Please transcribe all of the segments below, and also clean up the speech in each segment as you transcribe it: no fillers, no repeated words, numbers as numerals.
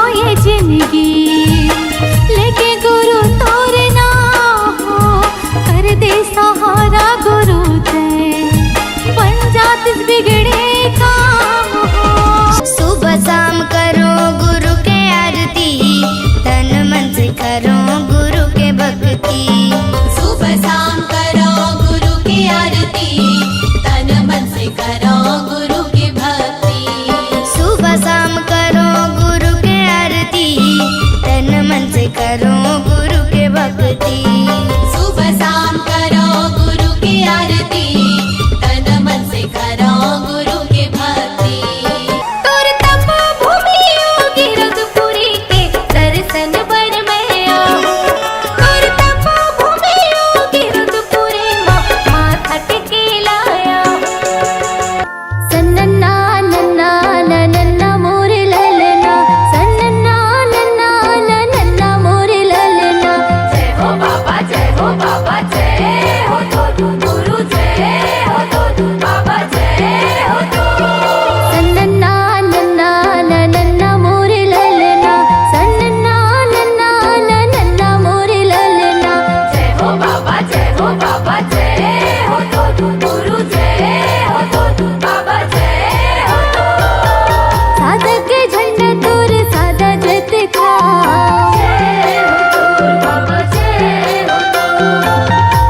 ये जिंदगी लेके गुरु तोरे ना हो, कर दे सहारा गुरु दे, बन जात इस बिगड़े काम हो। सुबह शाम करो गुरु के आरती, तन मन से करो गुरु के भक्ति। सुबह शाम करो गुरु की आरती, तन मन से करो गुरु की भक्ति। सुबह शाम करो गुरु के आरती, तन मन से करो गुरु के भक्ति। सुबह शाम करो गुरु की आरती, तन मन से करो गुरु की भक्ति। तोर तपो भूमि योगी रघुपुरी के दर्शन बर में आओ, तोर तपो भूमि योगी रघुपुरी माथा टेके लाया। सन्नन्ना नन्ना नन्ना मोरे ललना, सन्नन्ना नन्ना नन्ना मोरे ललना। जय हो बाबा जय हो तो गुरु जय हो तो बाबा जय हो तो। सन्नन्ना नन्ना नन्ना मोरे ललना, सन्नन्ना नन्ना नन्ना मोरे ललना। जय हो बाबा जय हो तो गुरु जय हो तो बाबा जय हो तो। साधक के झंडा तोर सादा जत खा, जय हो तो बाबा जय हो तो।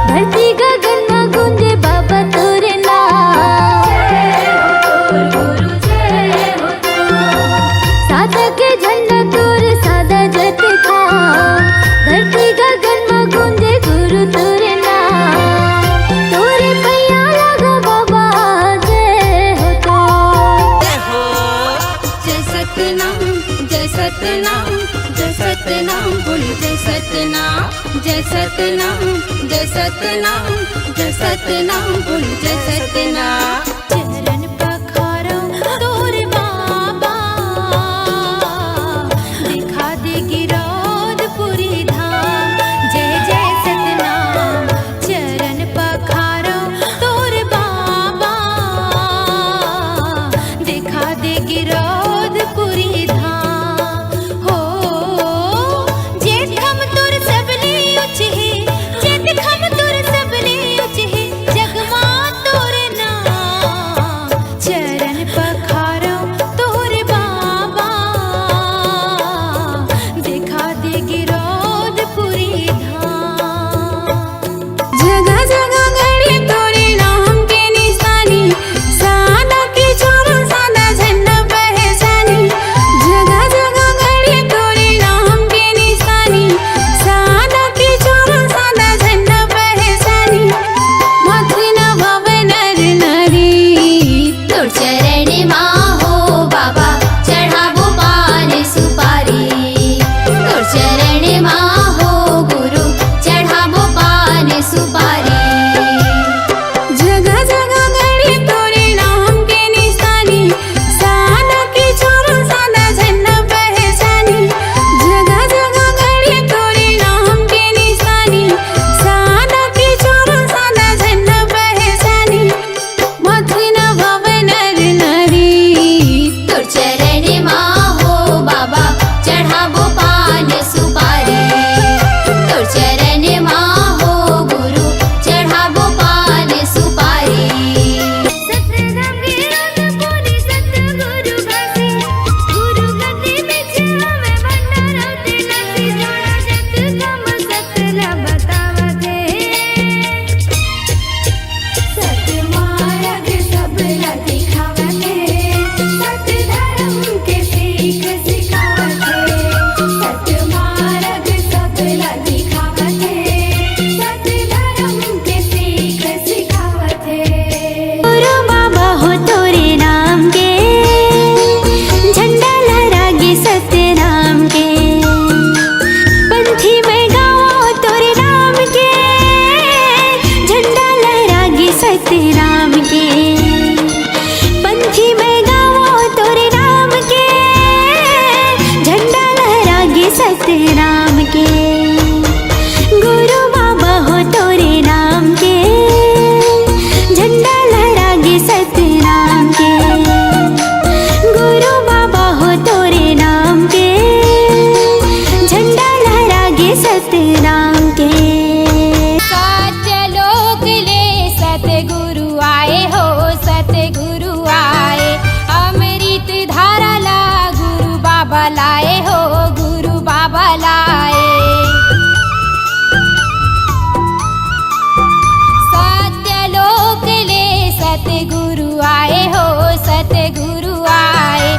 धरती गगन में गूंजे बाबा तोर नाम। जय हो तो गुरु जय हो तो। साधक के झंडा तोर सादा जत खा, धरती गगन में गूंजे गुरु तोर नाम। तोरे पैया लगा बाबा जय हो तो। जय सतनाम जय सतनाम जय सतनाम बोल जय सतनाम जय सतनाम जय सतनाम जय सतनाम बोल जय सतनाम। चरण पखारो तोर बाबा, दिखा दे गिरौदपुरी धाम। जय जय सतनाम। चरण पखारो तोर बाबा, दिखा दे गिरौदपुरी धाम। हो जेठ हम तोर सबले उचहे, जेठ हम तोर सबले उचहे, जगमा तोर नाम। चरण पखारो तोर बाबा, दिखा दे गिरौदपुरी धाम। जगह जगह गड़ी तोरे नाम के निशानी, सादा की छोरो सादा झंडा पहचानी। जगह जगह गड़ी तोरे नाम के निशानी, सादा की छोरो सादा झंडा पहचानी। माथे नभाव नर नारी, तोर चरण माँ हो बाबा चढ़ावो पान सुपारी। तोर चरण माँ हो गुरु चढ़ावो पान सुपारी। जगह जगह गड़ी तोरे नाम के निशानी, सादा की छोरो सादा झंडा पहचानी। जगह जगह गड़ी तोरे नाम के निशानी, सादा की छोरो सादा झंडा पहचानी। माथे नभाव नर नारी, तोर चरण माँ हो बाबा चढ़ावो पान सुपारी। तोर चरण माँ हो गुरु चढ़ावो पान सुपारी। सतनाम गिरौदपुरी सतगुरु बसे, गुरु गद्दी बिच हमें भंडारौते नसी। जोड़ा जग कम सतला बतावते, सत मार्ग सबला दिखावते, सत धर्म के सीख सिखावते। सत मार्ग सबला दिखावते, सत धर्म के सीख सिखावते। गुरु बाबा हो तोरे नाम के, झंडा लहरागे सत्य नाम के। पंथी में गाओ तोरे नाम के, झंडा लहरागे सत्य नाम के। पंथी में गाओ तोरे नाम के, झंडा लहरागे सत्य नाम के। गुरु बाबा हो तोरे नाम के, झंडा लहरागे सत्य नाम के। गुरु बाबा हो तोरे नाम के, लाए हो गुरु बाबा लाए। सत्यलोक ले सतगुरु आए हो सतगुरु आए।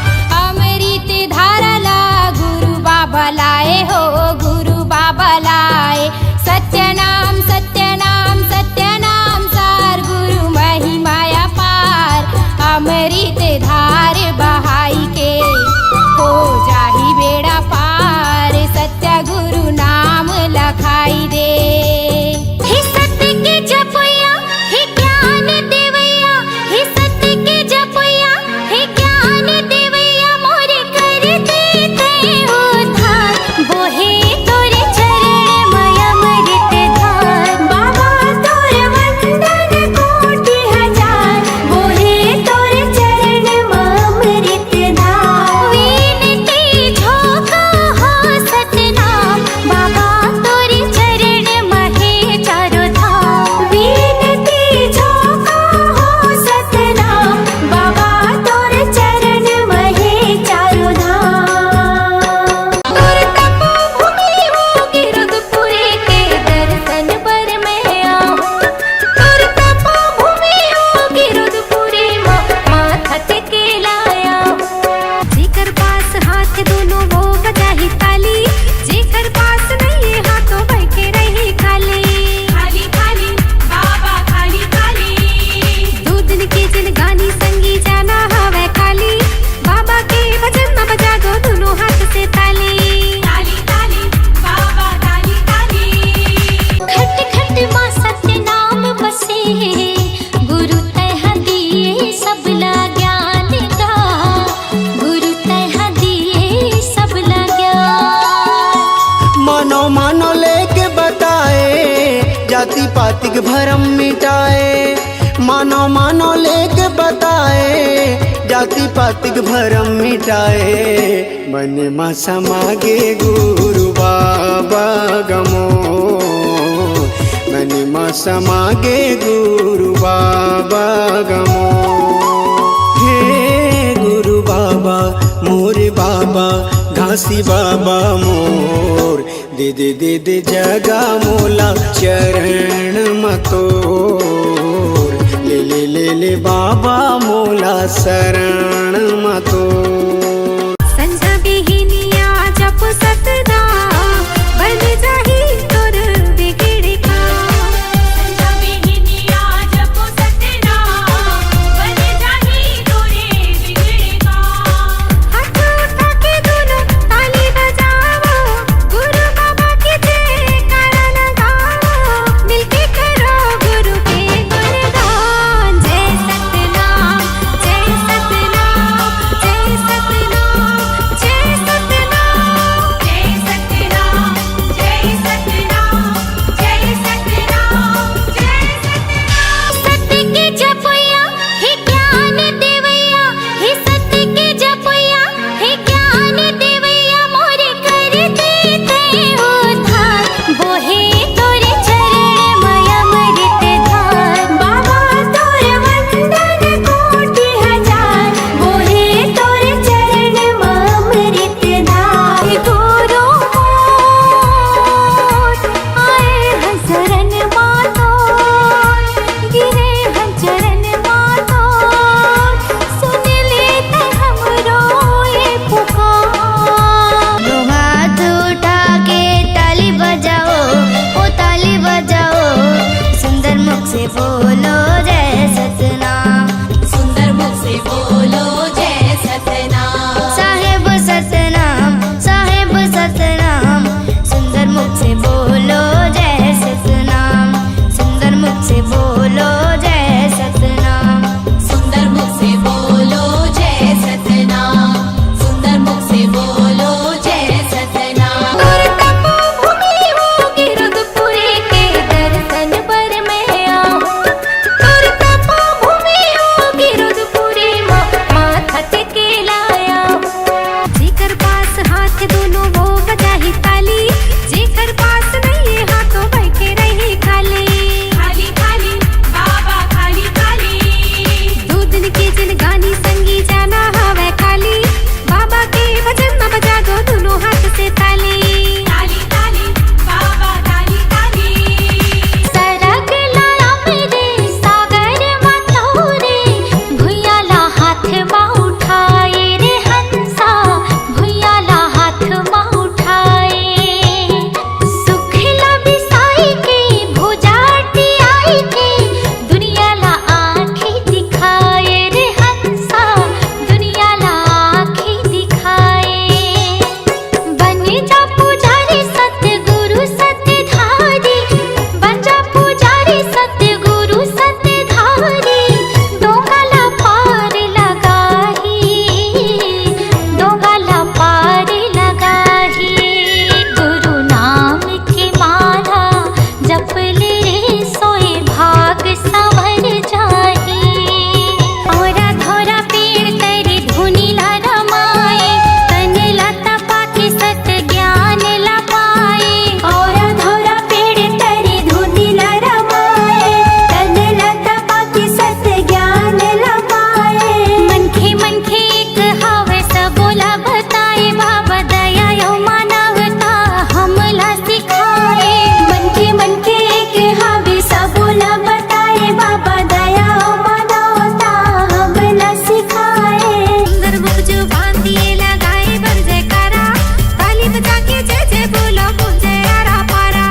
अमृत धारा ला गुरु बाबा लाए हो गुरु बाबा लाए। सत्यनाम सत्यनाम सत्यनाम सार गुरु महिमाया पार। अमृत धार बहाई के हो जाही बेड़ा पार। सत्य गुरु नाम लखाई दे। हे सत्य के जपैया हे ज्ञान देवैया। हे सत्य के जपैया हे ज्ञान देवैया। मोरे कर देते उद्धार बोहे तोरे चरण मय अमृत धार। बाबा तोरे वंदन कोटि हजार बोहे तोरे चरण मय अमृत धार। विनती झोंका हो सतनाम बाबा तोरे चरण महे चारों धाम। विनती झोंका हो सतनाम बाबा तोरे चरण महे चारों धाम। तोर तपोभूमि होगी रुद्रपुरी के दर्शन पर मैं आऊं। तोर तपोभूमि होगी रुद्रपुरी माथा टेके लाया। जेकर पास हाथ दोनों वो बजाही ताली। जेकर पास नहीं है हाथों बैठे रही खाली। खाली खाली बाबा खाली खाली। दो दिन के दिन गानी संगी जाना हवे खाली। बाबा के भजन में बजा दो दोनों हाथ से ताली। ताली ताली बाबा ताली ताली। खट खट माँ सत्य नाम बसे गुरु तह दिए सबला ज्ञान का। गुरु तह दिए सबला ज्ञान। मानो मानो लेके बताए जाति पाति के भरम मिटाए। मानो मानो लेके बताए जाति पाति के भरम मिटाए। मन में समागे गुरु बाबा गमो। मन में समागे गुरु बाबा गमो। हे गुरु बाबा मोरे बाबा घासी बाबा मोर। दे दे दे दे जगा मोला चरण मतोर। ले ले ले ले बाबा मोला शरण मतोर। संझा बिहिनिया जप सतनाम बन जाही तोर बिगड़ का। संझा बिहिनिया जप सतनाम बन जाही तोरे बिगड़ का। हाथ उठा के दोनों ताली बजाओ गुरु बाबा की जयकारा लगाओ। मिलके करो गुरु के गुणगान। जय सतनाम जय सतनाम जय सतनाम। जा पुजारी सतगुरु सतधारी, बन जा पुजारी सतगुरु सतधारी। दोगला पार लगाही, दोगला पार लगाही। गुरु नाम की माला जप ले रे सोए भाग संवर जाही। औरा धौरा पेड़ तेरे धुनी ला रमाए, तन लता पाके सत ज्ञान ला पाए। औरा धौरा पेड़ तेरे धुनी ला रमाए, तन लता पाके सत ज्ञान ला पाए। मनखे एक हावे सबोला बताए, बाबा दया यो मानवता हमला सिखाए। मनखे एक हावे सबोला बताए, बाबा दया यो मानवता हमला सिखाए। सुंदर मुख जो बांधिए लगाए बर जयकारा, ताली बजा के जय जय बोलो गूंजे आरा पारा।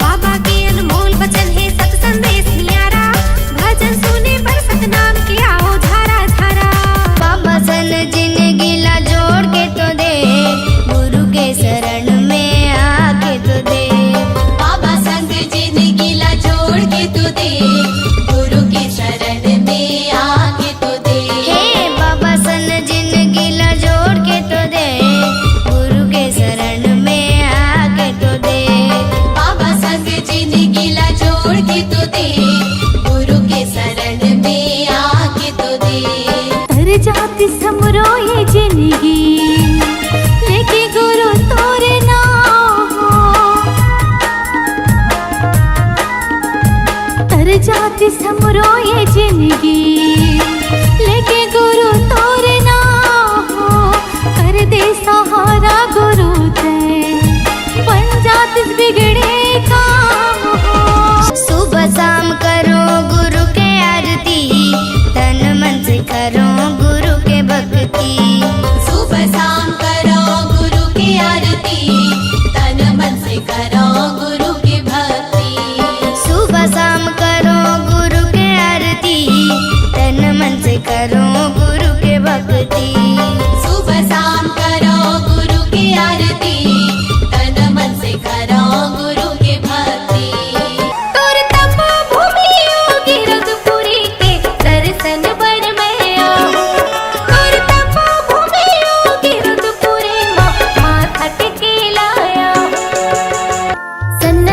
बाबा के अनमोल वचन है सत संदेश न्यारा, भजन सुने पर सतनाम की आओ धारा धारा। बाबा सन जिंदगी ला जोड़ के तो दे, गुरु के शरण में आके तो दे। बाबा संग जिंदगी ला जोड़ के तू दे, गुरु के शरण में आके तो दे। हे बाबा सन जिंदगी ला जोड़ के तो दे, गुरु के शरण में आके तो दे। बाबा संग जिंदगी ला जोड़ के तू दे, गुरु के शरण में आके तो दे। तर जाती समरो ये जिंदगी, लेके गुरु तोरे नाम। तर जाती समरो ये जिंदगी, लेके गुरु तोरे नाम। कर दे सहारा गुरु ते, बन जाती बिगड़े काम। सुबह शाम करो गुरु के आरती, तन मन से करो गुरु के भक्ति। सुबह शाम करो गुरु की आरती, तन मन से करो गुरु की भक्ति। सुबह शाम करो गुरु के आरती, तन मन से करो गुरु के भक्ति। सुबह शाम करो गुरु की आरती, तन मन से करो गुरु की भक्ति। तोर तपो भूमि योगी रघुपुरी के दर्शन बड़ मैया। तोर तपो भूमि योगी रघुपुरी माथा टेके लाया। सन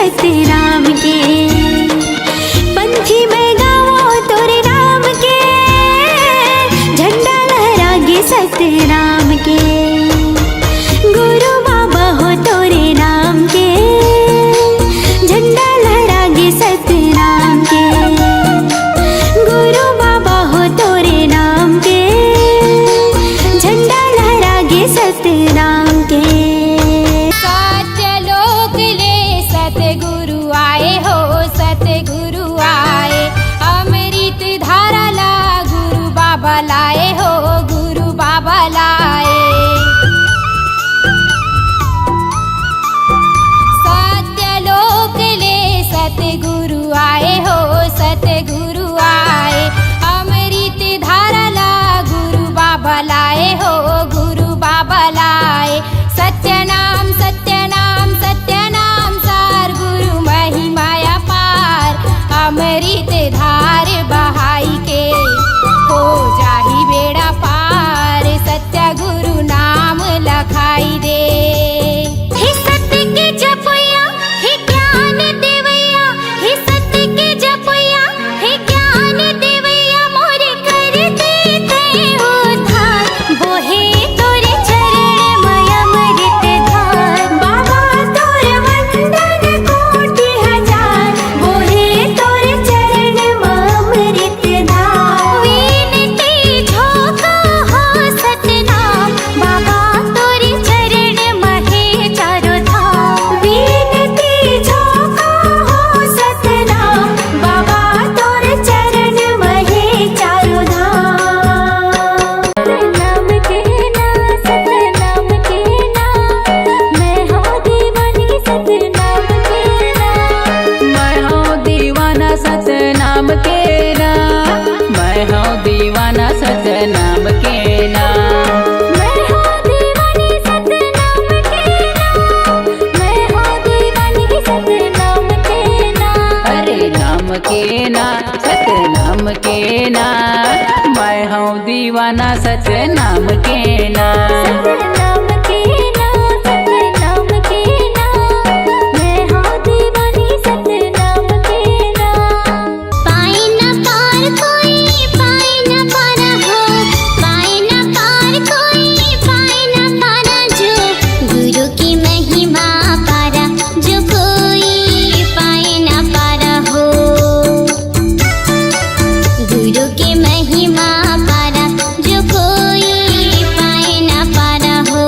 सतनाम के। पंछी मैं गावो तोरे नाम के, झंडा लहरागे सतनाम के। गुरु बाबा हो तोरे नाम के, झंडा लहरागे सतनाम के। गुरु बाबा हो तोरे नाम के, झंडा लहरागे सतनाम के। सत्यलोक ले सतगुरु आए हो, सतगुरु आए। अमृत धारा ला गुरु बाबा लाए हो, गुरु बाबा लाए। सत्यलोक ले सतगुरु आए हो, सतगुरु आए। अमृत धारा ला गुरु बाबा लाए हो, गुरु बाबा लाए। सत्यनाम सत्यनाम सत्यनाम सार, गुरु महिमाया पार। अमृत धार बहाई के हो जाही बेड़ा पार, सत्य गुरु नाम लखाई दे। हे सत्य के जपैया हे ज्ञान देवैया, हे सत्य के जपैया हे ज्ञान देवैया। मोरे कर देते उद्धार, बोहे तोरे चरण मय अमृत धार। बाबा तोरे वंदन कोटि हजार, बोहे तोरे चरण मय अमृत धार। विनती झोंका हो सतनाम, बाबा तोरे चरण महे चारों धाम। विनती झोंका हो सतनाम, बाबा तोरे चरण महे चारों धाम। सतनाम के ना, सतनाम के ना, मैं हूँ दीवानी सतनाम के ना। मैं हूँ दीवाना सतनाम के ना, मैं हूँ दीवाना सतनाम के ना। मैं हूँ दीवानी सतनाम के ना, मैं हूँ दीवानी सतनाम के ना। अरे नाम के ना सतनाम के ना, मैं हूँ दीवाना सतनाम के ना। सतनाम के ना, सतनाम के ना, मैं हूँ दीवानी सतनाम के ना। पाए न पार कोई पाए न पार हो, पाए न पार कोई पाए न पार। जो गुरु की महिमा पारा, जो कोई पाए न पारा हो। गुरु की महिमा पारा, जो कोई पाए न पारा हो।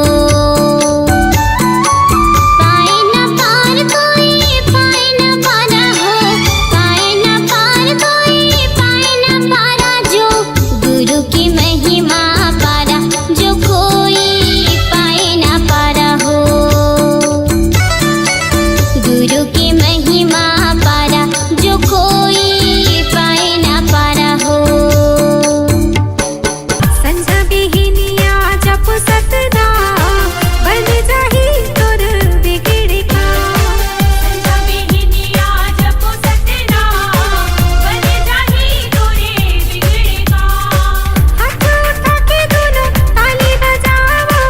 पाए न पार कोई पाए न पारा हो, पाए न पार कोई पाए न पारा। जो गुरु की महिमा पारा, जो कोई पाए न पारा हो। गुरु की महिमा पारा, जो कोई पाए न पारा हो। संझा बिहिनिया जप सतनाम, बन जाही तोर बिगड़ का। संझा बिहिनिया जप सतनाम, बन जाही तोरे बिगड़ का। हाथ उठा के दोनों ताली बजाओ,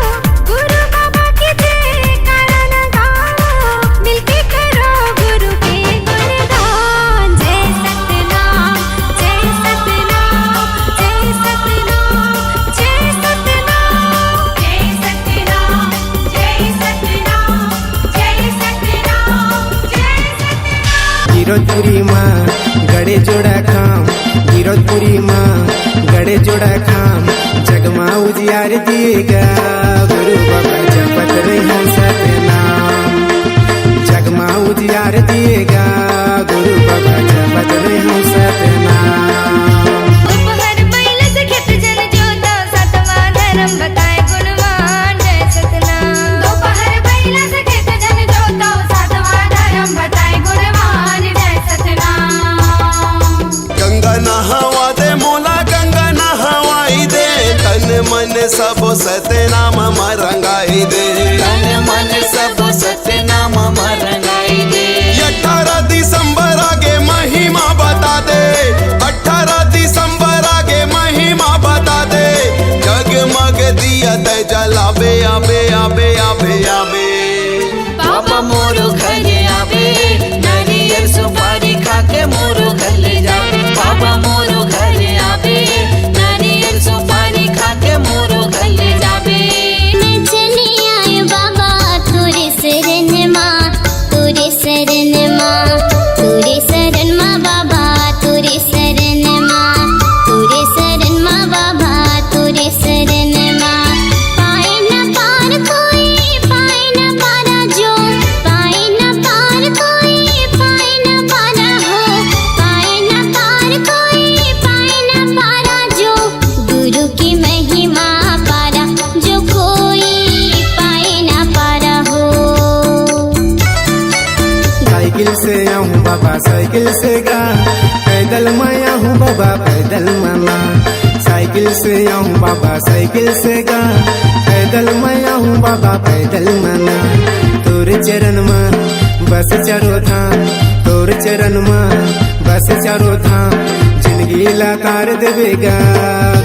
गुरु बाबा की जयकारा लगाओ। मिलके करो गुरु के गुणगान। जय सतनाम जय सतनाम जय सतनाम जय सतनाम जय सतनाम जय सतनाम जय सतनाम जय सतनाम। गिरधपुरी माँ गड़े जोड़ा खाम, गिरधपुरी माँ गड़े जोड़ा खाम। जगमा उजियार दिएगा गुरु बाबा जपत रही सतनाम। जगमा उजियार दिएगा गुरु बाबा जपत रही सतनाम। उपहर बैल से खेत जन जोता, सतवा धर्म बताए गुणवान। जय सतनाम। दोपहर बैल से खेत जन जोता, सतवा धर्म बताए गुणवान। जय सतनाम। गंगा नहावा दे मोला, गंगा नहवाई दे। तन मन सब सतनाम मरंगाई दे, तन मन सब सतनाम मरंगाई दे। 18 दिसंबर आगे महिमा बता दे, 18 दिसंबर आगे महिमा बता दे। जगमग दिया ते जलावे आबे आबे आबे आबे। बाबा मोर घर आवे, बाबा साइकिल से गा, पैदल मैं आऊँ बाबा पैदल मना, साइकिल से आऊँ बाबा साइकिल से गा, पैदल मैं आऊँ बाबा पैदल मना। तोर चरण में बस चारो धाम, तोर चरण में बस चारो धाम, जिंदगी लाकार देवेगा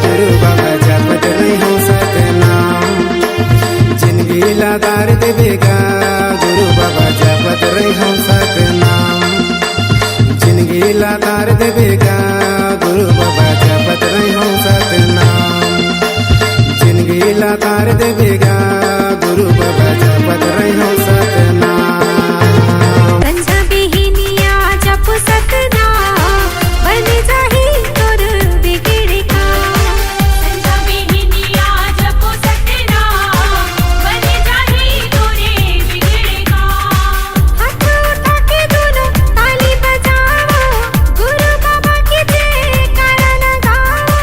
गुरु बाबा जपत रहो सतनाम, जिंदगी लाकार देवेगा गुरु बाबा जपत रहो सतनाम, जिंदगी लाकार देवेगा गुरु बाबा जपत रहो सतनाम, जिंदगी लाकार देवेगा गुरु बाबा जपत रहो सतनाम। संझा बिहनिया जप सतनाम, बन जाही तोर बिगड़ का। संझा बिहनिया जप सतनाम, बन जाही तोरे बिगड़ का। हाथ उठा के दोनों ताली बजाओ, गुरु बाबा के जयकारा लगाओ,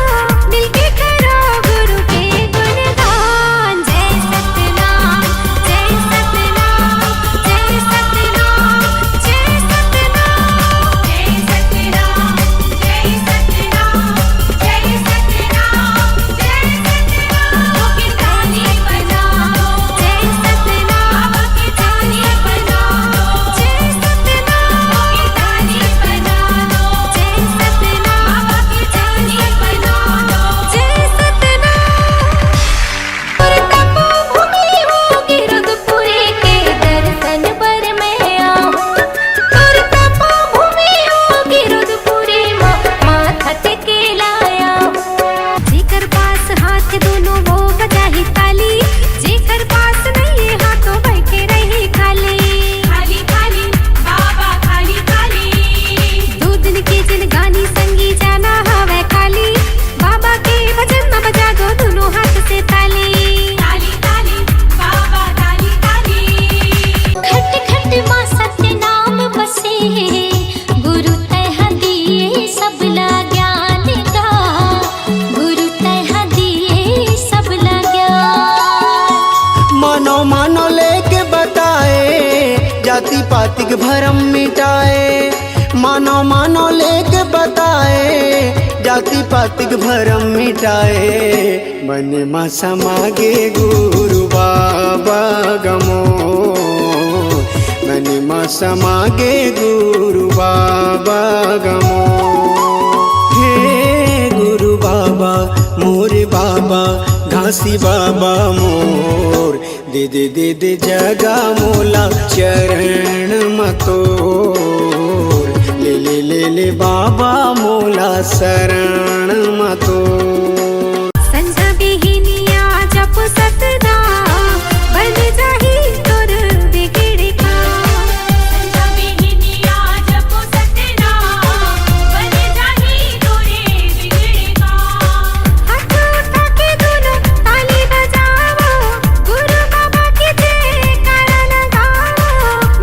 मिलके करो गुरु के गुणगान। जय सतनाम, जय सतनाम, जय सतनाम, जय सतनाम, जय सतनाम, जय सतनाम, जय सतनाम, जय सतनाम। वो की ताली बजाओ, जय सतनाम की ताली बजाओ, जय सतनाम की ताली बजाओ, जय सतनाम की ताली बजाओ, जय सतनाम। और तपोभूमि होगी रुद्रपुरी के दर्शन पर मैं आऊं, और तपोभूमि होगी रुद्रपुरी माथा टेके लाया। जेकर पास हाथ दोनों वो बजाही ताली, जेकर पास नहीं हाथों बैठे रही खाली। खाली खाली बाबा खाली खाली, दो दिन के जिन गानी संगी जाना हवे खाली, बाबा के भजन में बजा दो दोनों हाथ से ताली। ताली ताली बाबा ताली ताली। खट खट माँ सत्य नाम बसे, गुरु तह दिए सबला ज्ञान का, गुरु तह दिए सबला ज्ञान। मानो मानो लेके बताए, जाति पाति के भरम मिटाए, मानो मानो लेके बताए, जाति पाति के भरम मिटाए, मन में समागे गुरु बाबा गमो, मन में समागे गुरु बाबा गमो। हे गुरु बाबा मोरे बाबा घासी बाबा मोर, दे दे दे दे जगा मोला चरण मतोर, ले ले ले ले बाबा मोला शरण मतोर। संझा बिहनिया जप सतनाम, बन जाही तोर बिगड़ का। संझा बिहनिया जप सतनाम, बन जाही तोरे बिगड़ का। हाथ उठा के दोनों ताली बजाओ, गुरु बाबा के जयकारा लगाओ,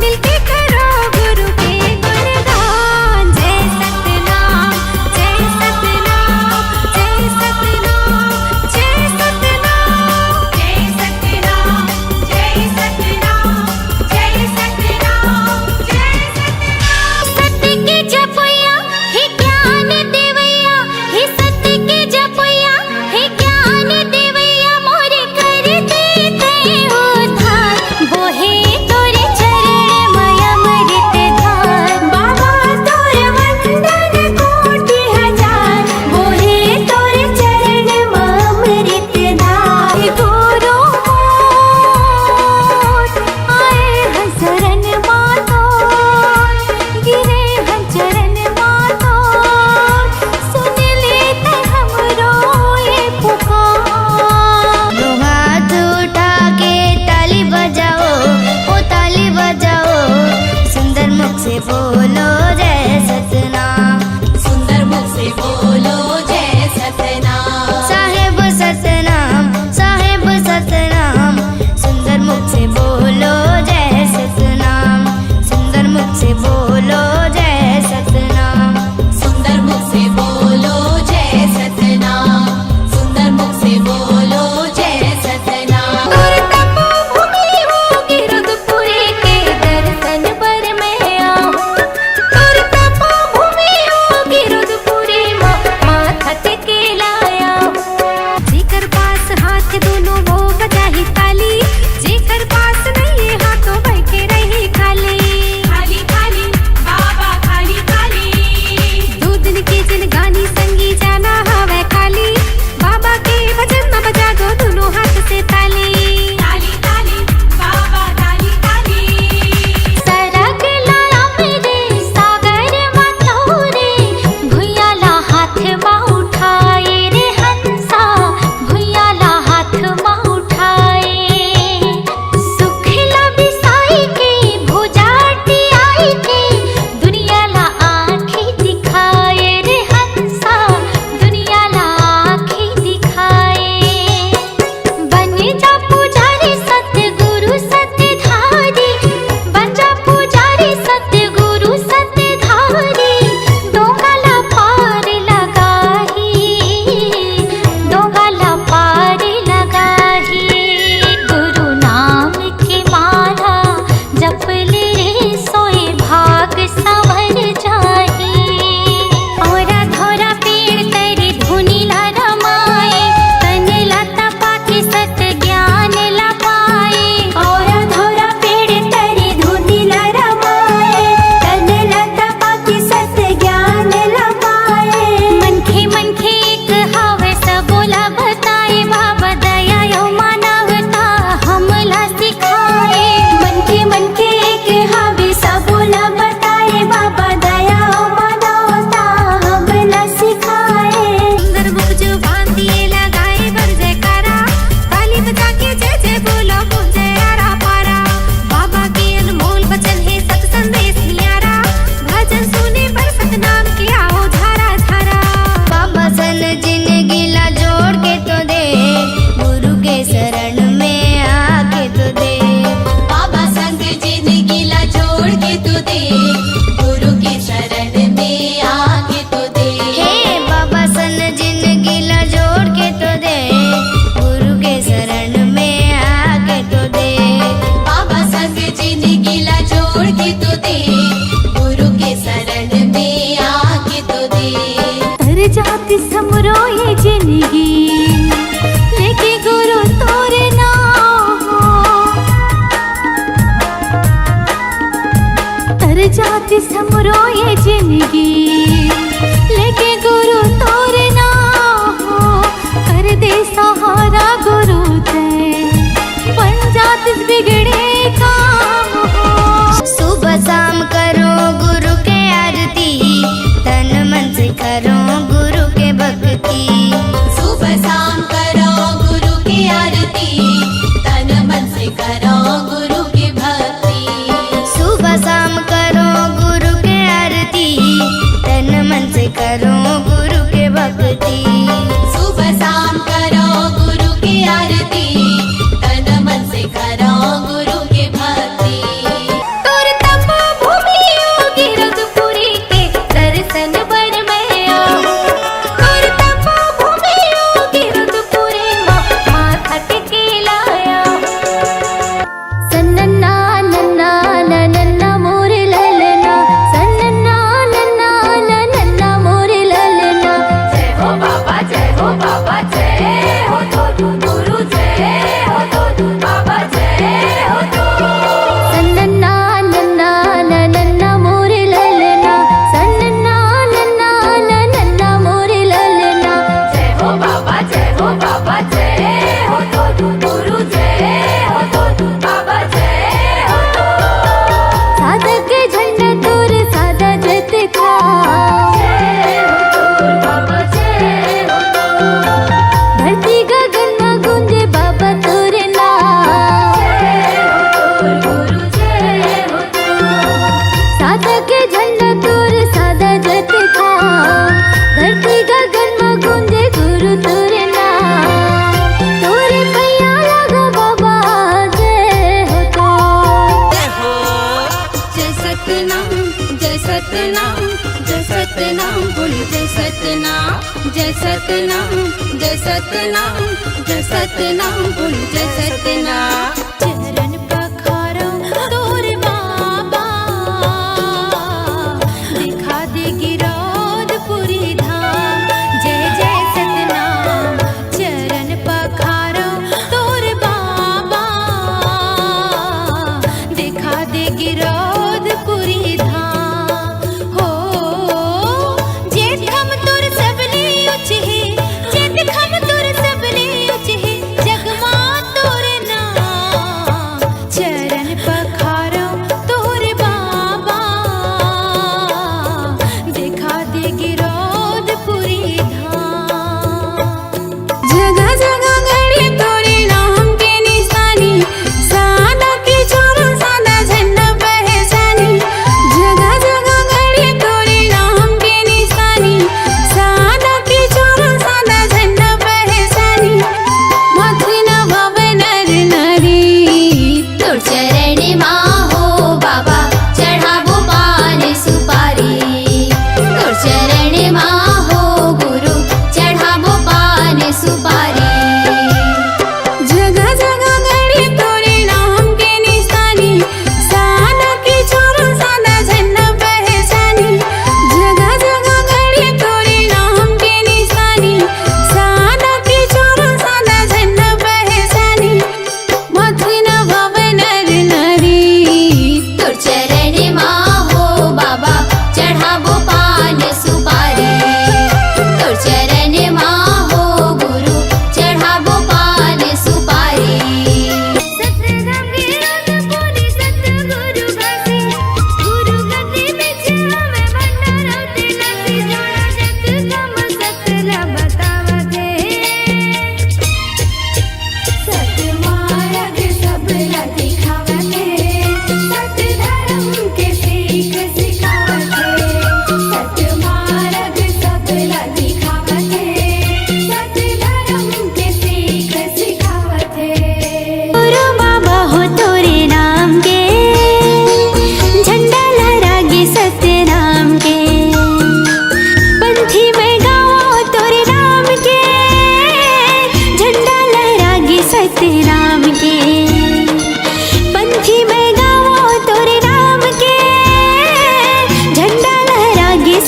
मिलके करो गुरु के गुणगान। जय सतनाम, जय सतनाम, जय सतनाम, जय सतनाम, जय सतनाम, जय सतनाम, जय सतनाम, जय सतनाम। सत्य के जपैया हे ज्ञान देवैया, हे सत्य के जपैया हे ज्ञान देवैया, मोरे कर देते उद्धार, बोहे तोरे चरण में अमृत धार। बाबा तोरे वंदन कोटि हजार, बोहे तोरे चरण में अमृत धार। गुरु मोर आए हैं शरण मातोर, गिरे हैं चरण मातोर, सुन लेते हमरो ये पुकार। हाथ उठा के ताली बजाओ, ओ ताली बजाओ, सुंदर मुख से बोलो जय सतनाम, सुंदर मुख से बोलो जय सतनाम। साहेब सतनाम, साहेब सतनाम, सुंदर मुख से बोलो जय सतनाम, सुंदर मुख से बोलो जय सतनाम, सुंदर मुख से बोलो जय सतनाम, सुंदर मुख से बोलो जय सतनाम। और तपोभूमि होगी रुद्रपुरी के दर्शन पर मैं आऊं, सुने बरसत नाम की आओ धारा धारा। बाबा सन जिंदगी ला जोड़ के तो दे, गुरु के शरण में आके तो दे। बाबा संग जिंदगी ला जोड़ के तू दे, गुरु के शरण में आके तो दे। हे बाबा सन जिंदगी ला जोड़ के तो दे, गुरु के शरण में आके तो दे। बाबा संग जिंदगी ला जोड़ के तू दे, गुरु के शरण में आके तो दे। तर जाती समरो ये जिंदगी, लेके गुरु तोरे नाम। तर जाती समरो ये जिंदगी, लेके गुरु तोरे नाम। कर दे सहारा गुरु ते, बन जाती बिगड़े काम। सुबह शाम करो गुरु के आरती, तन मन से करो गुरु के भक्ति। सुबह शाम करो गुरु की आरती, तन मन से करो गुरु की भक्ति। सुबह शाम करो गुरु के आरती, तन मन से करो गुरु के भक्ति। सुबह शाम करो गुरु की आरती, तन मन से करो गुरु की भक्ति। तोर तपो भूमि योगी रघुपुरी के दर्शन बर मैं आऊं। तोर तपो भूमि योगी रघुपुरी माथा टेके लाया। सन्नन्ना नन्ना नन्ना मोरे ललना, सन्नन्ना नन्ना नन्ना मोरे ललना। जय हो बाबा जय हो बाबा जय हो तो गुरु जय हो तो बाबा जय हो तो। सन्नन्ना नन्ना नन्ना मोरे ललना, सन्नन्ना नन्ना नन्ना मोरे ललना। जय हो बाबा जय हो बाबा जय हो तो गुरु जय हो तो बाबा जय हो तो। साधक के झंडा तोर सादा जत खा, जय हो तो बाबा जय हो तो। धरती गगन में गूंजे बाबा तोर नाम। जय हो तो गुरु जय हो तो। साधक के झंडा तोर सादा जत खा, धरती गगन में गूंजे गुरु तोर नाम। तोरे पैया लागो बाबा जय हो तो। जय सतनाम जय सतनाम जय सतनाम बोल जय सतनाम जय सतनाम जय सतनाम जय सतनाम बोल जय सतनाम। चरण पखारो तोर बाबा, दिखा दे गिरौदपुरी धाम। जय जय सतनाम। चरण पखारो तोर बाबा, दिखा दे गिरौदपुरी धाम। हो जेठ हम तोर सबले उच है, जेठ हम तोर सबले उच है। जगमा तोर नाम, चरण पखारो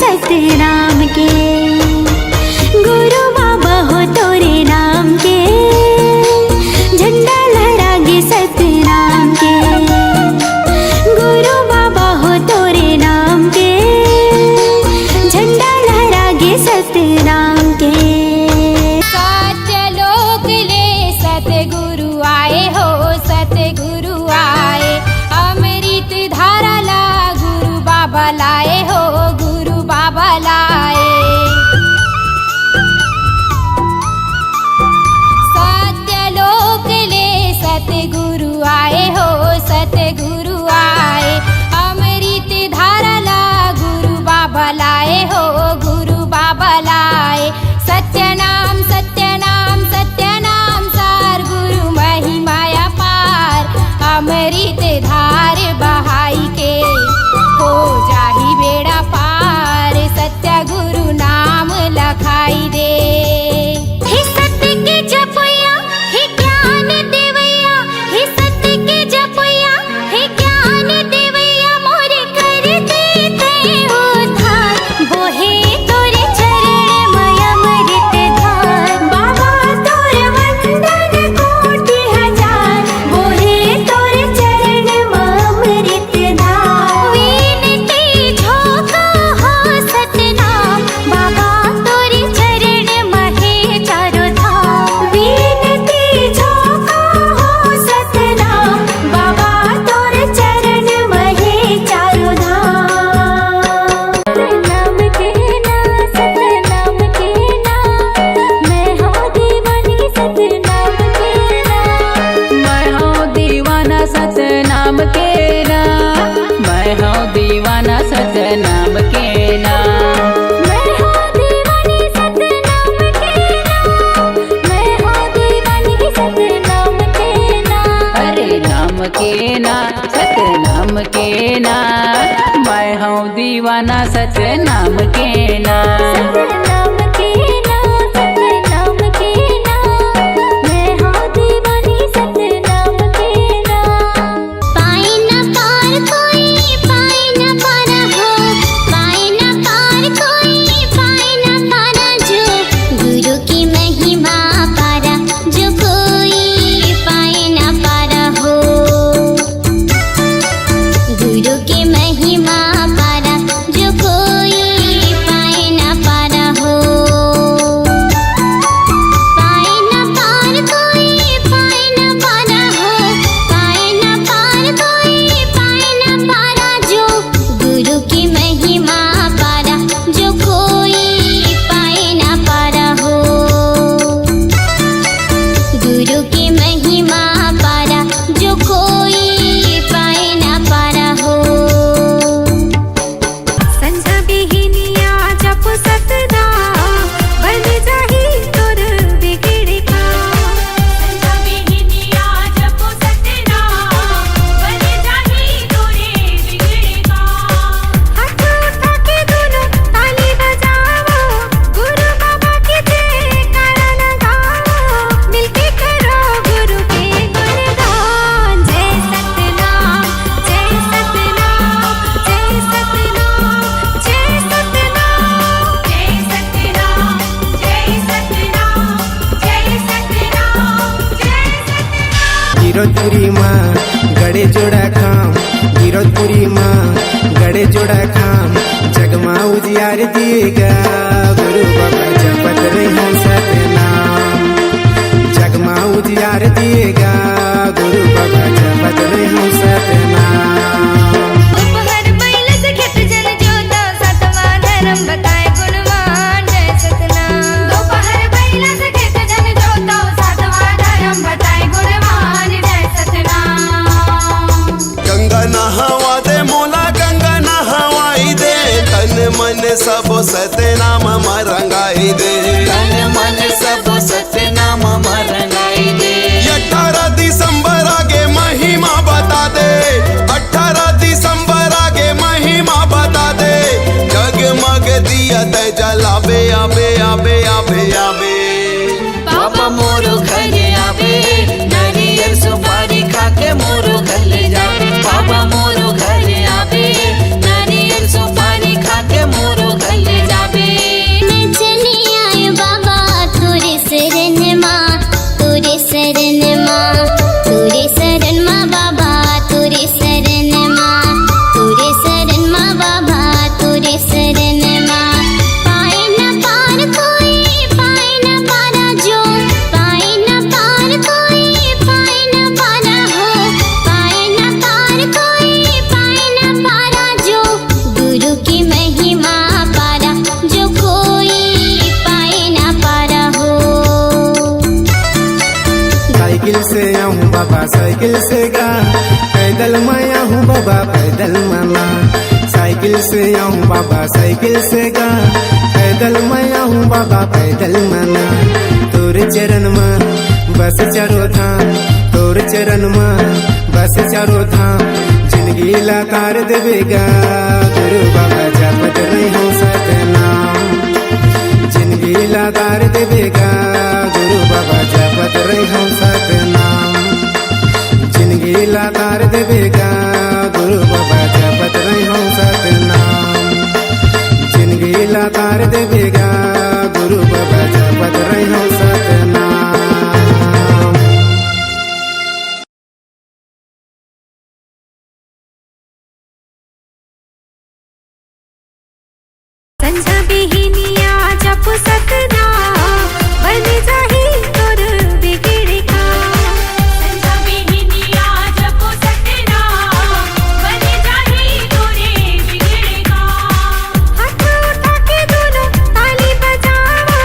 सतनाम के गुरु बाबा हो तोरे नाम के झंडा लहरागे सतनाम के गुरु बाबा हो तोरे नाम के झंडा लहरागे सतनाम के सत्यलोक ले सतगुरु आए हो सतगुरु आए अमृत धारा ला गुरु बाबा लाए हो गुरु बाबा लाए सत्यलोक ले सतगुरु आए हो सतगुरु आए अमृत धारा ला गुरु बाबा लाए हो गुरु बाबा लाए सत्यनाम सत्यनाम सत्यनाम सार गुरु महिमाया पार अमृत धार बहाई के हो जाही बेड़ा पार सत्य गुरु नाम लखाई दे हे सत्य के जपैया हे ज्ञान देवैया हे सत्य के जपैया हे ज्ञान देवैया मोरे कर देते हो धार बोहे तोरे चरण माया मृत धार बाबा तोरे वंदन कोटि हजार बोहे तोरे चरण अमृत धार विनती झोंका हो सतनाम बाबा तोरे चरण महे चारो धाम विनती झोंका हो सतनाम बाबा तोरे चरण महे चारो धाम सतनाम के ना सतनाम के ना मैं हूँ दीवानी सतनाम के ना मैं हूँ दीवाना सतनाम के ना मैं हूँ दीवाना सतनाम के ना मैं हूँ दीवानी सतनाम के ना मैं हूँ दीवानी सतनाम के ना अरे नाम के ना सतनाम के ना मैं हूँ दीवाना सतनाम के ना सतनाम के ना सतनाम के ना मैं हूँ दीवानी सतनाम के ना पाए न पार कोई पाए न पार हो पाए न पार कोई पाए न पार जो गुरु की महिमा पारा जो कोई पाए न पारा हो गुरु की महिमा पारा जो कोई पाए न पारा हो पाए न पार कोई पाए न पारा हो पाए न पार कोई पाए न पारा जो गुरु की महिमा पारा जो कोई पाए न पारा हो गुरु की महिमा पारा जो कोई पाए न पारा हो संझा बिहिनिया जप सतदा बन जाही तोर बिगड़ का संझा बिहिनिया जप सतदा बन जाही तोरे बिगड़ का हाथ उठा के दोनों ताली बजाओ गुरु बाबा के जयकारा लगाओ मिलके करो गुरु के गुणगान जय सतनाम जय सतनाम जय सतनाम जय सतनाम जय सतनाम जय सतनाम जय सतनाम जय सतनाम गिरोधपुरी माँ गड़े जोड़ा खाम गिरोधपुरी माँ गड़े जोड़ा खाम जगमा उजियार दिएगा गुरु बाबा जपत रहे सतनाम जगमा उजियार दिएगा गुरु बाबा जपत रहे सतनाम दोपहर बैल से खेत जन जोता सतवां धर्म बताए गुणवान जय सतनाम दोपहर बैल से खेत जन जोता सतवां धर्म बताए गुणवान जय सतनाम गंगा नहावा दे मोला गंगा नहवाई दे तन मन सब सतनाम मरंगाई दे तन मन सब सतनाम मरंगाई दे 18 दिसंबर आगे महिमा बता दे 18 दिसंबर आगे महिमा बता दे जगमग दिया ते जलावे आबे आबे आबे आबे बाबा मोरो घर आवे नारियल सुपारी खा के मोरो घर ले जावे बाबा मोरो घर आवे नारियल सुपारी खा के मोरो घर आऊँ बाबा साइकिल से गा, पैदल मैं आऊँ बाबा पैदल मना। तोर चरण में बस चारो धाम, तोर चरण में बस चारो धाम, जिंदगी लाकार देवेगा गुरु बाबा जपत रही हूँ सतनाम। जिंदगी लाकार देवेगा गुरु बाबा जपत रही हूँ सतनाम। जिंदगी लाकार देवेगा गुरु बाबा जपत रही हूँ सतनाम। जिंदगी लाकार देवेगा गुरु बाबा जपत रही हूँ सतनाम। संझा बिहिनिया जप सतनाम, बन जाही तोर बिगड़ का। संझा बिहिनिया जप सतनाम, बन जाही तोरे बिगड़ का। हाथ उठा के दोनों ताली बजाओ,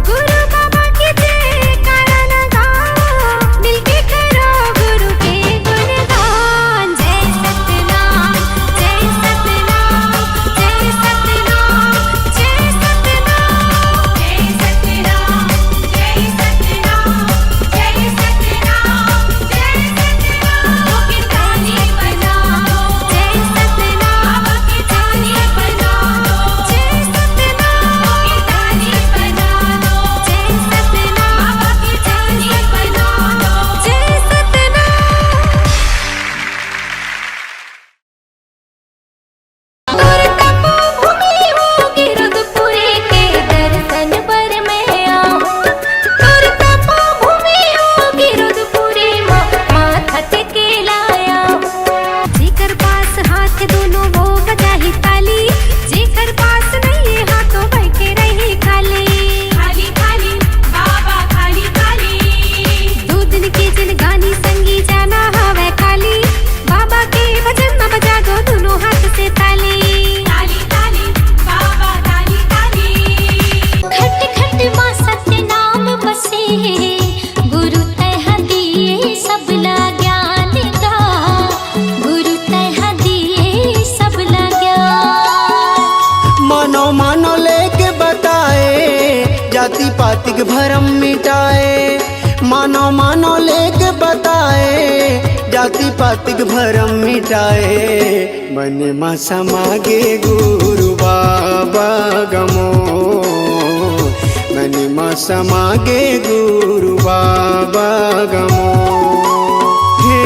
गुरु बाबा की जयकारा लगाओ, मिलके करो गुरु के गुणगान। जय सतनाम, जय सतनाम, जय सतनाम, जय सतनाम, जय सतनाम, जय सतनाम, जय सतनाम, जय सतनाम। वो कीर्तनी बनाओ, जय सतनाम, वो कीर्तनी बनाओ, जय सतनाम, वो कीर्तनी बनाओ, जय सतनाम, वो कीर्तनी बनाओ, जय सतनाम। तोर तपोभूमि होगी रुद्रपुरी के दर्शन पर मैं आऊं। तोर तपोभूमि होगी रुद्रपुरी माथा टेके लाया। जेकर पास हाथ दोनों वो बजाही ताली, जेकर पास नहीं हाथों बैठे रही खाली। खाली खाली बाबा खाली खाली, दो दिन के जिन गानी संगी जाना हवे खाली। बाबा के भजन में बजा दो दोनों हाथ से ताली। ताली ताली बाबा ताली ताली। खट खट माँ सत्य नाम बसे, गुरु तह दिए सबला ज्ञान का, गुरु तह दिए सबला ज्ञान। मानो मानो लेके बताए, जाति पाति के भरम मिटाए। मानो मानो लेके बताए, जाति पाति के भरम मिटाए। मन में समागे गुरु बाबा गमो, मन में समागे गुरु बाबा गमो। हे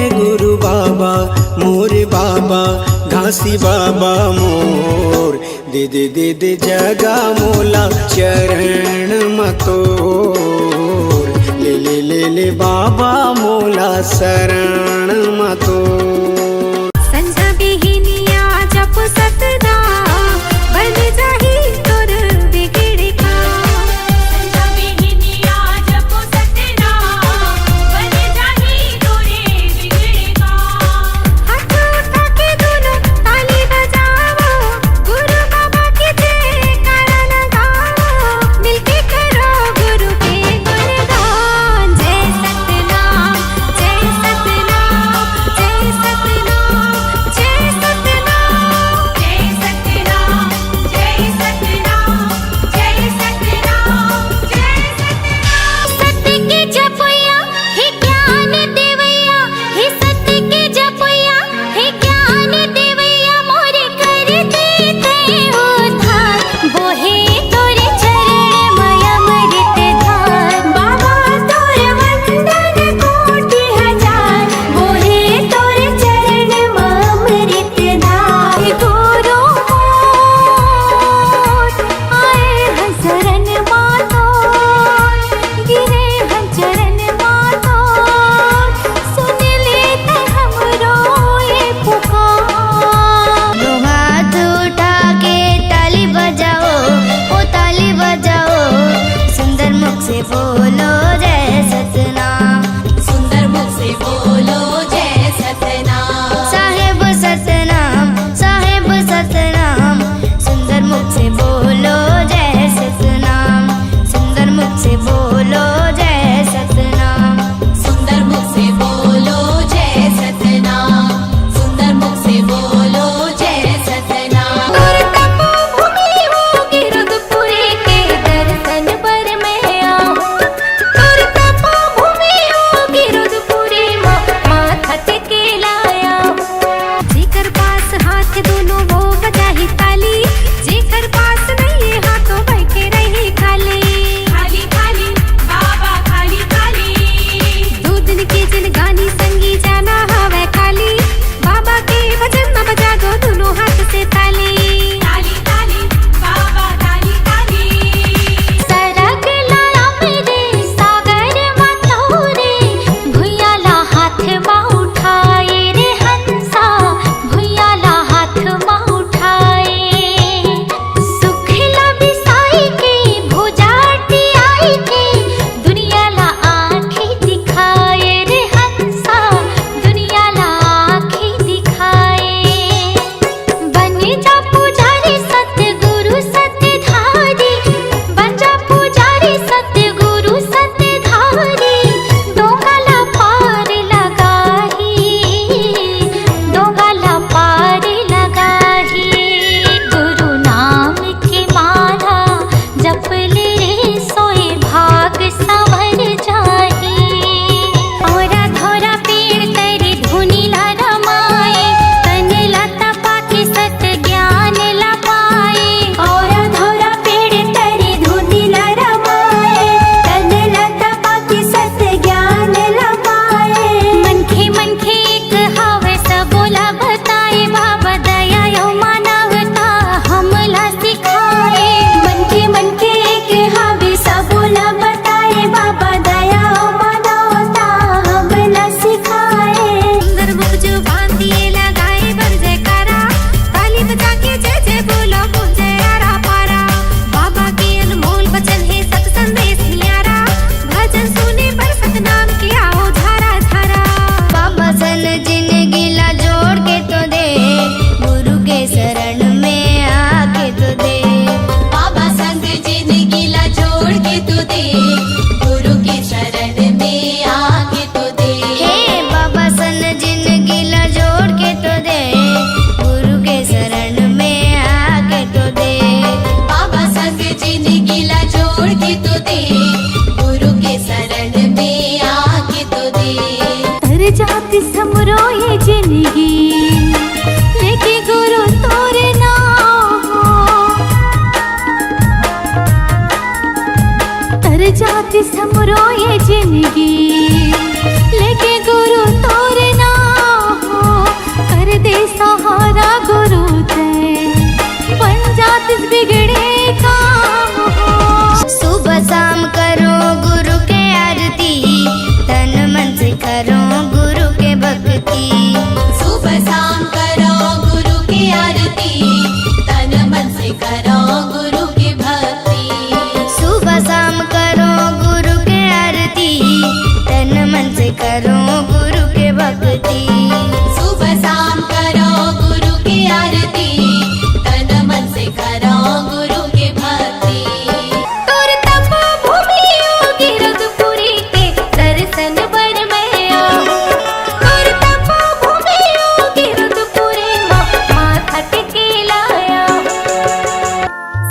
गुरु बाबा मोरे बाबा, घासी बाबा मोर, दे दे दे दे जगा मोला चरण मतोर। ले ले ले ले बाबा मोला शरण मतोर। संझा बिहिनिया जप सतनाम, बन जाही तोर बिगड़ का। संझा बिहिनिया जप सतनाम, बन जाही तोरे बिगड़ का। हाथ उठा के दोनों ताली बजाओ, गुरु बाबा की जयकारा लगाओ, मिलके करो गुरु के गुणगान। जय सतनाम, जय सतनाम, जय सतनाम, दिस हमरो ये जिंदगी लेके गुरु तोरे ना हो कर दे सहारा गुरु ते बन जात इस बिगड़े काम हो। सुबह शाम करो गुरु के आरती तन मन से करो गुरु के भक्ति। सुबह शाम करो गुरु की आरती तन मन से करो गुरु की भक्ति। सुबह शाम करो गुरु के आरती तन मन से करो गुरु के भक्ति। सुबह शाम करो गुरु की आरती तन मन से करो गुरु की भक्ति। तोर तपो भूमि योगी रघुपुरी के दर्शन बर मैं आऊं। तोर तपो भूमि योगी रघुपुरी माथा टेके लाया।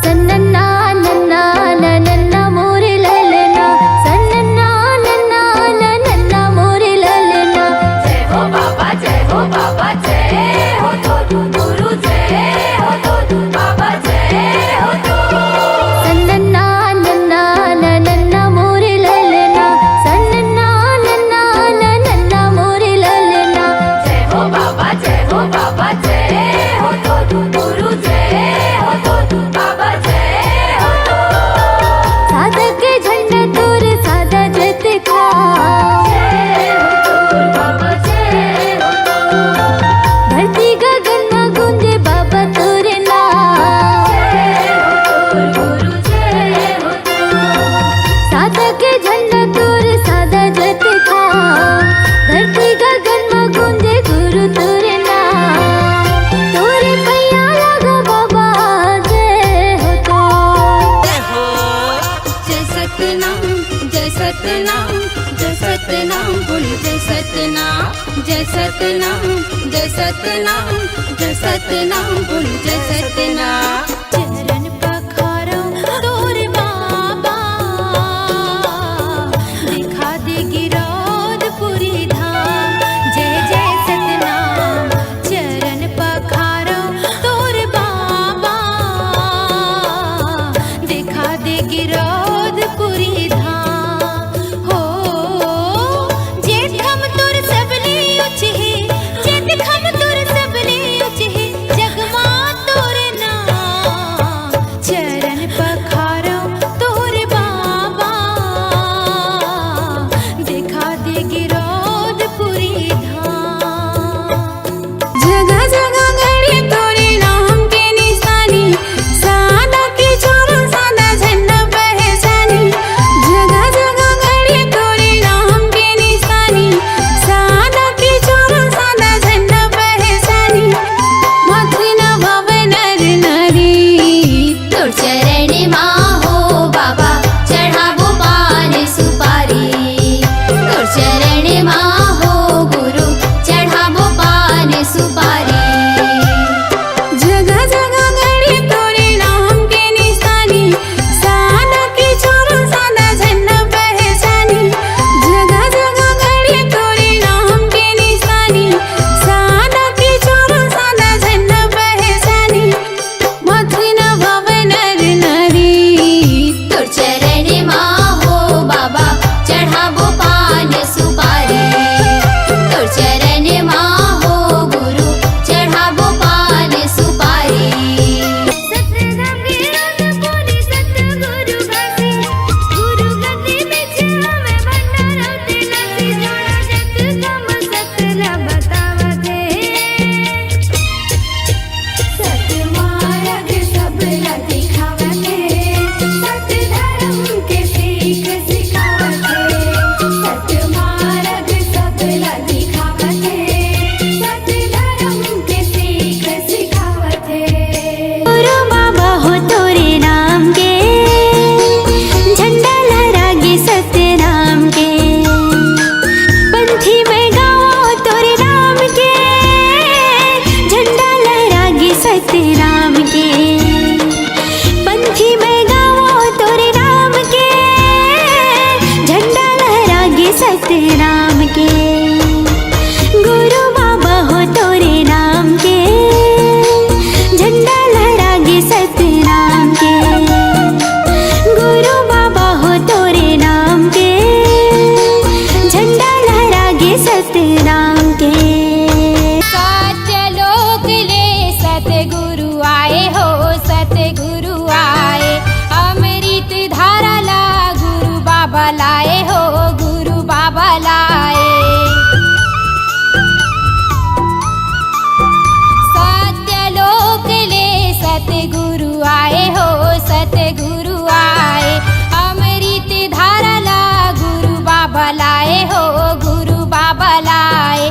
सन्नन्ना नन्ना नन्ना मोरे ललना सन्नन्ना नन्ना नन्ना मोरे ललना। जय हो बाबा जय हो बाबा जय हो तो गुरु जय हो तो बाबा जय हो तो। सन्नन्ना नन्ना नन्ना मोरे ललना सन्नन्ना नन्ना नन्ना मोरे ललना। जय हो बाबा जय हो बाबा जय हो तो गुरु जय हो तो बाबा जय हो तो। साधक के झंडा तोर सादा जत था बाबा जय हो तो। धरती गगन में गूंजे बाबा तोर नाम। गुरु जय हो तो। साधक के झंडा तोर सादा जत था धरती गगन में गूंजे गुरु तोर नाम। तोरे पैया लगो बाबा जय हो तो। जय सतनाम जय सतनाम जय सतनाम बोल जय सतनाम जय सतनाम जय सतनाम जय सतनाम बोल जय सतनाम। चरण पखारो तोर बाबा दिखा दे गिरौद पुरी धाम। जय जय सतनाम चरण पखारो तोर बाबा दिखा दे गिरौद पुरी धाम। हो जेठ हम तोर सबले उच है जेठ हम तोर सबले उच है जगमा तोर नाम। चरण पखारो तोर बाबा दिखा दे गिरौद पुरी धाम। जगह जगह गड़ी तोरे नाम के निशानी सादा की छोरो सादा झंडा पहचानी। जगह जगह गड़ी तोरे नाम के निशानी सादा की छोरो सादा झंडा पहचानी। माथे न भव नर नारी तोर चरण माँ हो बाबा चढ़ाबो पान सुपारी। तोर चरण माँ हो गुरु चढ़ाबो पान सुपारी। जगह जगह गड़ी तोरे नाम के निशानी सादा की छोरो सादा झंडा पहचानी। जगह जगह गड़ी तोरे नाम के निशानी सादा की छोरो सादा झंडा पहचानी। माथे न भव नर नारी तोर चरण माँ हो बाबा चढ़ाबो पान सुपारी। तोर चरण माँ हो गुरु चढ़ाबो पान सुपारी। सतनाम गिरद पुरी सतगुरु घासी गुरु गति बिच हमें भंडारते नसी। जोड़ा जत कम सतला बतावते सत मार्ग सबला दिखावते सत धर्म के सीख सिखावते। सत मार्ग सबला दिखावते सत धर्म के सीख सिखावते। गुरु बाबा हो तोरे नाम के झंडा लहरागे सतनाम के। पंथी में गाओ तोरे नाम के झंडा लहरागे सतनाम के। पंथी में गाओ तोरे नाम के झंडा लहरागे सतनाम के। गुरु बाबा हो तोरे नाम के झंडा लहरागे सतनाम आए हो सतगुरु आए, अमृत धारा ला गुरु बाबा लाए हो गुरु बाबा लाए।